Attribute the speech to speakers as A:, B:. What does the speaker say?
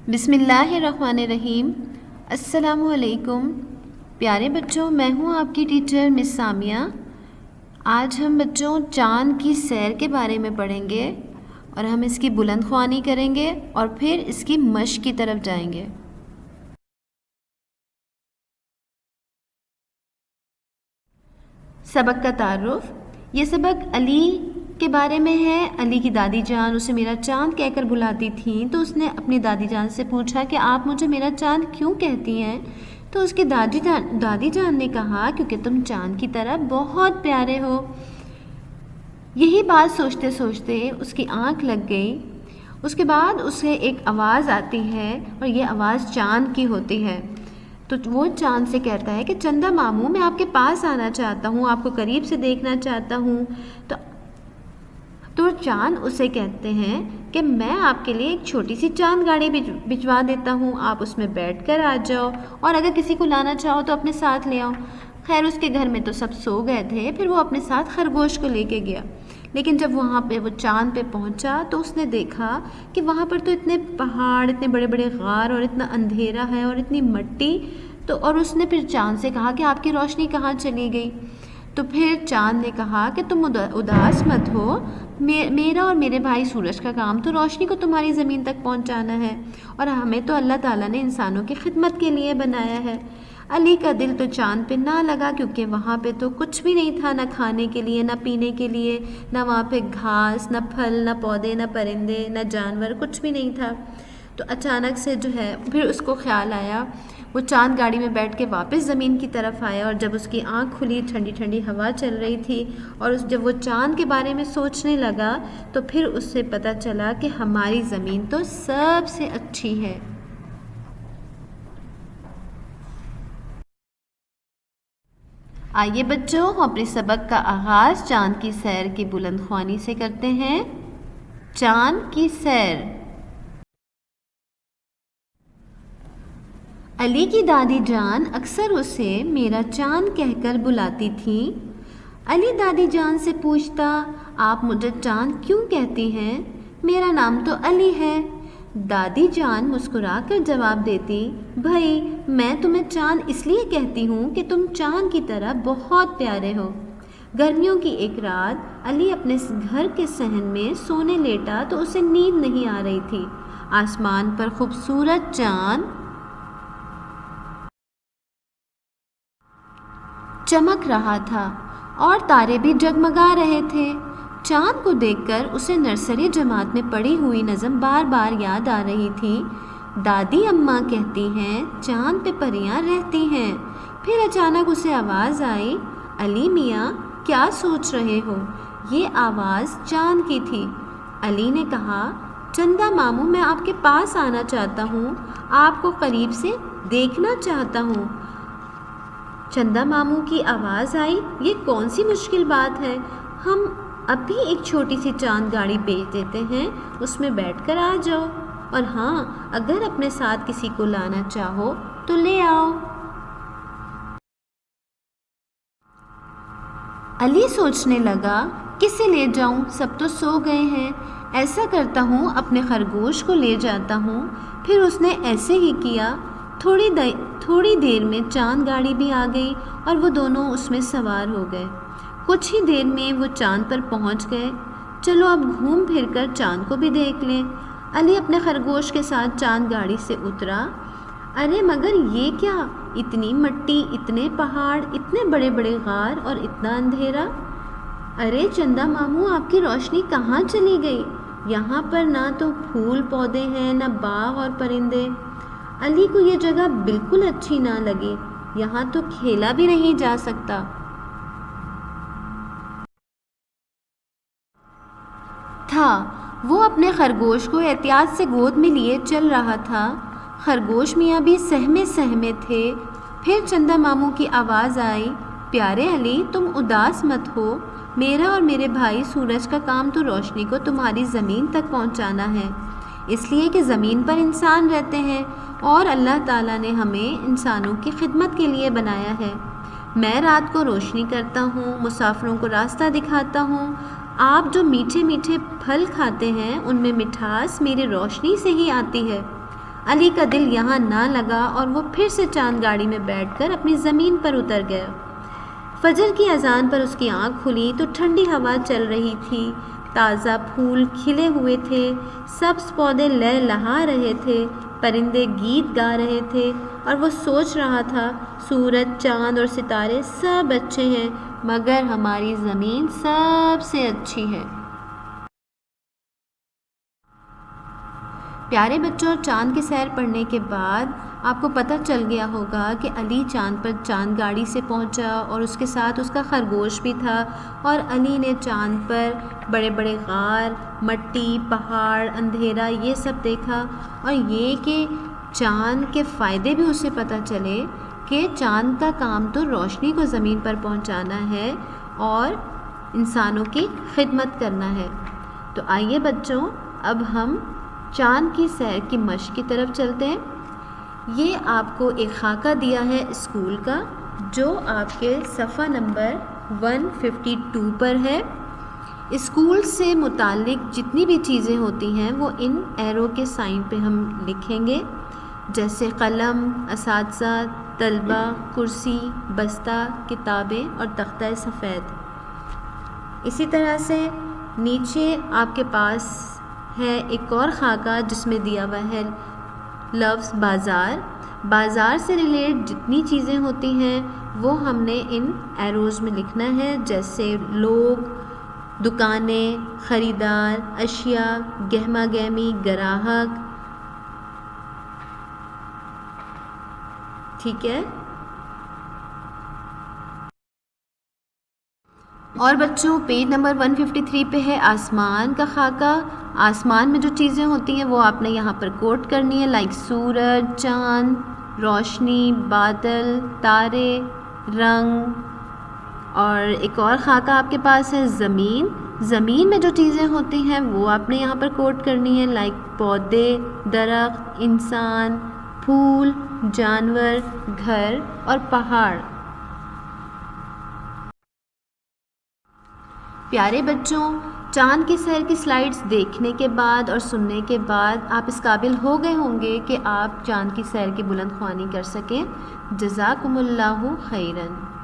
A: بسم اللہ الرحمن الرحیم۔ السلام علیکم پیارے بچوں، میں ہوں آپ کی ٹیچر مس سامیہ۔ آج ہم بچوں چاند کی سیر کے بارے میں پڑھیں گے اور ہم اس کی بلند خوانی کریں گے اور پھر اس کی مشق کی طرف جائیں گے۔ سبق کا تعارف۔ یہ سبق علی کے بارے میں ہے۔ علی کی دادی جان اسے میرا چاند کہہ کر بلاتی تھیں، تو اس نے اپنی دادی جان سے پوچھا کہ آپ مجھے میرا چاند کیوں کہتی ہیں؟ تو اس کی دادی جان نے کہا کیونکہ تم چاند کی طرح بہت پیارے ہو۔ یہی بات سوچتے سوچتے اس کی آنکھ لگ گئی۔ اس کے بعد اسے ایک آواز آتی ہے اور یہ آواز چاند کی ہوتی ہے۔ تو وہ چاند سے کہتا ہے کہ چندا ماموں، میں آپ کے پاس آنا چاہتا ہوں، آپ کو قریب سے دیکھنا چاہتا ہوں۔ تو چاند اسے کہتے ہیں کہ میں آپ کے لیے ایک چھوٹی سی چاند گاڑی بھجوا دیتا ہوں، آپ اس میں بیٹھ کر آ جاؤ، اور اگر کسی کو لانا چاہو تو اپنے ساتھ لے آؤ۔ خیر اس کے گھر میں تو سب سو گئے تھے، پھر وہ اپنے ساتھ خرگوش کو لے کے گیا۔ لیکن جب وہاں پہ وہ چاند پہ پہنچا تو اس نے دیکھا کہ وہاں پر تو اتنے پہاڑ، اتنے بڑے بڑے غار اور اتنا اندھیرا ہے اور اتنی مٹی، اور اس نے پھر چاند سے کہا کہ آپ کی روشنی کہاں چلی گئی؟ تو پھر چاند نے کہا کہ تم اداس مت ہو، میرا اور میرے بھائی سورج کا کام تو روشنی کو تمہاری زمین تک پہنچانا ہے، اور ہمیں تو اللہ تعالیٰ نے انسانوں کی خدمت کے لیے بنایا ہے۔ علی کا دل تو چاند پہ نہ لگا، کیونکہ وہاں پہ تو کچھ بھی نہیں تھا، نہ کھانے کے لیے، نہ پینے کے لیے، نہ وہاں پہ گھاس، نہ پھل، نہ پودے، نہ پرندے، نہ جانور، کچھ بھی نہیں تھا۔ تو اچانک سے جو ہے پھر اس کو خیال آیا، وہ چاند گاڑی میں بیٹھ کے واپس زمین کی طرف آیا، اور جب اس کی آنکھ کھلی، ٹھنڈی ٹھنڈی ہوا چل رہی تھی، اور جب وہ چاند کے بارے میں سوچنے لگا تو پھر اس سے پتہ چلا کہ ہماری زمین تو سب سے اچھی ہے۔ آئیے بچوں، ہم اپنے سبق کا آغاز چاند کی سیر کی بلند خوانی سے کرتے ہیں۔ چاند کی سیر۔ علی کی دادی جان اکثر اسے میرا چاند کہہ کر بلاتی تھیں۔ علی دادی جان سے پوچھتا، آپ مجھے چاند کیوں کہتی ہیں؟ میرا نام تو علی ہے۔ دادی جان مسکرا کر جواب دیتی، بھائی میں تمہیں چاند اس لیے کہتی ہوں کہ تم چاند کی طرح بہت پیارے ہو۔ گرمیوں کی ایک رات علی اپنے گھر کے صحن میں سونے لیٹا تو اسے نیند نہیں آ رہی تھی۔ آسمان پر خوبصورت چاند چمک رہا تھا اور تارے بھی جگمگا رہے تھے۔ چاند کو دیکھ کر اسے نرسری جماعت میں پڑھی ہوئی نظم بار بار یاد آ رہی تھی۔ دادی اماں کہتی ہیں چاند پہ پریاں رہتی ہیں۔ پھر اچانک اسے آواز آئی، علی میاں کیا سوچ رہے ہو؟ یہ آواز چاند کی تھی۔ علی نے کہا، چندا ماموں میں آپ کے پاس آنا چاہتا ہوں، آپ کو قریب سے دیکھنا چاہتا ہوں۔ چندا ماموں کی آواز آئی، یہ کون سی مشکل بات ہے، ہم اب بھی ایک چھوٹی سی چاند گاڑی بھیج دیتے ہیں، اس میں بیٹھ کر آ جاؤ، اور ہاں اگر اپنے ساتھ کسی کو لانا چاہو تو لے آؤ۔ علی سوچنے لگا، کسے لے جاؤں، سب تو سو گئے ہیں، ایسا کرتا ہوں اپنے خرگوش کو لے جاتا ہوں۔ پھر اس نے ایسے ہی کیا۔ تھوڑی دیر میں چاند گاڑی بھی آ گئی اور وہ دونوں اس میں سوار ہو گئے۔ کچھ ہی دیر میں وہ چاند پر پہنچ گئے۔ چلو اب گھوم پھر کر چاند کو بھی دیکھ لیں۔ علی اپنے خرگوش کے ساتھ چاند گاڑی سے اترا۔ ارے مگر یہ کیا، اتنی مٹی، اتنے پہاڑ، اتنے بڑے بڑے غار اور اتنا اندھیرا۔ ارے چندا ماموں آپ کی روشنی کہاں چلی گئی؟ یہاں پر نہ تو پھول پودے ہیں، نہ باغ اور پرندے۔ علی کو یہ جگہ بالکل اچھی نہ لگی، یہاں تو کھیلا بھی نہیں جا سکتا۔ وہ اپنے خرگوش کو احتیاط سے گود میں لیے چل رہا تھا۔ خرگوش میاں بھی سہمے تھے۔ پھر چندا ماموں کی آواز آئی، پیارے علی تم اداس مت ہو، میرا اور میرے بھائی سورج کا کام تو روشنی کو تمہاری زمین تک پہنچانا ہے، اس لیے کہ زمین پر انسان رہتے ہیں اور اللہ تعالیٰ نے ہمیں انسانوں کی خدمت کے لیے بنایا ہے۔ میں رات کو روشنی کرتا ہوں، مسافروں کو راستہ دکھاتا ہوں۔ آپ جو میٹھے میٹھے پھل کھاتے ہیں ان میں مٹھاس میری روشنی سے ہی آتی ہے۔ علی کا دل یہاں نہ لگا اور وہ پھر سے چاند گاڑی میں بیٹھ کر اپنی زمین پر اتر گیا۔ فجر کی اذان پر اس کی آنکھ کھلی تو ٹھنڈی ہوا چل رہی تھی، تازہ پھول کھلے ہوئے تھے، سبز پودے لہلہا رہے تھے، پرندے گیت گا رہے تھے، اور وہ سوچ رہا تھا سورج، چاند اور ستارے سب اچھے ہیں مگر ہماری زمین سب سے اچھی ہے۔ پیارے بچوں، چاند کی سیر پڑھنے کے بعد آپ کو پتہ چل گیا ہوگا کہ علی چاند پر چاند گاڑی سے پہنچا اور اس کے ساتھ اس کا خرگوش بھی تھا، اور علی نے چاند پر بڑے بڑے غار، مٹی، پہاڑ، اندھیرا یہ سب دیکھا، اور یہ کہ چاند کے فائدے بھی اسے پتہ چلے کہ چاند کا کام تو روشنی کو زمین پر پہنچانا ہے اور انسانوں کی خدمت کرنا ہے۔ تو آئیے بچوں، اب ہم چاند کی سیر کی مشق کی طرف چلتے ہیں۔ یہ آپ کو ایک خاکہ دیا ہے اسکول کا، جو آپ کے صفحہ نمبر 152 پر ہے۔ اسکول سے متعلق جتنی بھی چیزیں ہوتی ہیں وہ ان ایرو کے سائن پہ ہم لکھیں گے، جیسے قلم، اساتذہ، طلبہ، کرسی، بستہ، کتابیں اور تختہ سفید۔ اسی طرح سے نیچے آپ کے پاس ہے ایک اور خاکہ جس میں دیا ہوا ہے لفظ بازار۔ بازار سے ریلیٹ جتنی چیزیں ہوتی ہیں وہ ہم نے ان ایروز میں لکھنا ہے، جیسے لوگ، دکانیں، خریدار، اشیاء، گہما گہمی، گراہک۔ ٹھیک ہے؟ اور بچوں، پیج نمبر 153 پہ ہے آسمان کا خاکہ۔ آسمان میں جو چیزیں ہوتی ہیں وہ آپ نے یہاں پر کوٹ کرنی ہے، لائک سورج، چاند، روشنی، بادل، تارے، رنگ۔ اور ایک اور خاکہ آپ کے پاس ہے زمین۔ زمین میں جو چیزیں ہوتی ہیں وہ آپ نے یہاں پر کوٹ کرنی ہے، لائک پودے، درخت، انسان، پھول، جانور، گھر اور پہاڑ۔ پیارے بچوں، چاند کی سیر کی سلائیڈز دیکھنے کے بعد اور سننے کے بعد آپ اس قابل ہو گئے ہوں گے کہ آپ چاند کی سیر کی بلند خوانی کر سکیں۔ جزاکم اللہ خیراً۔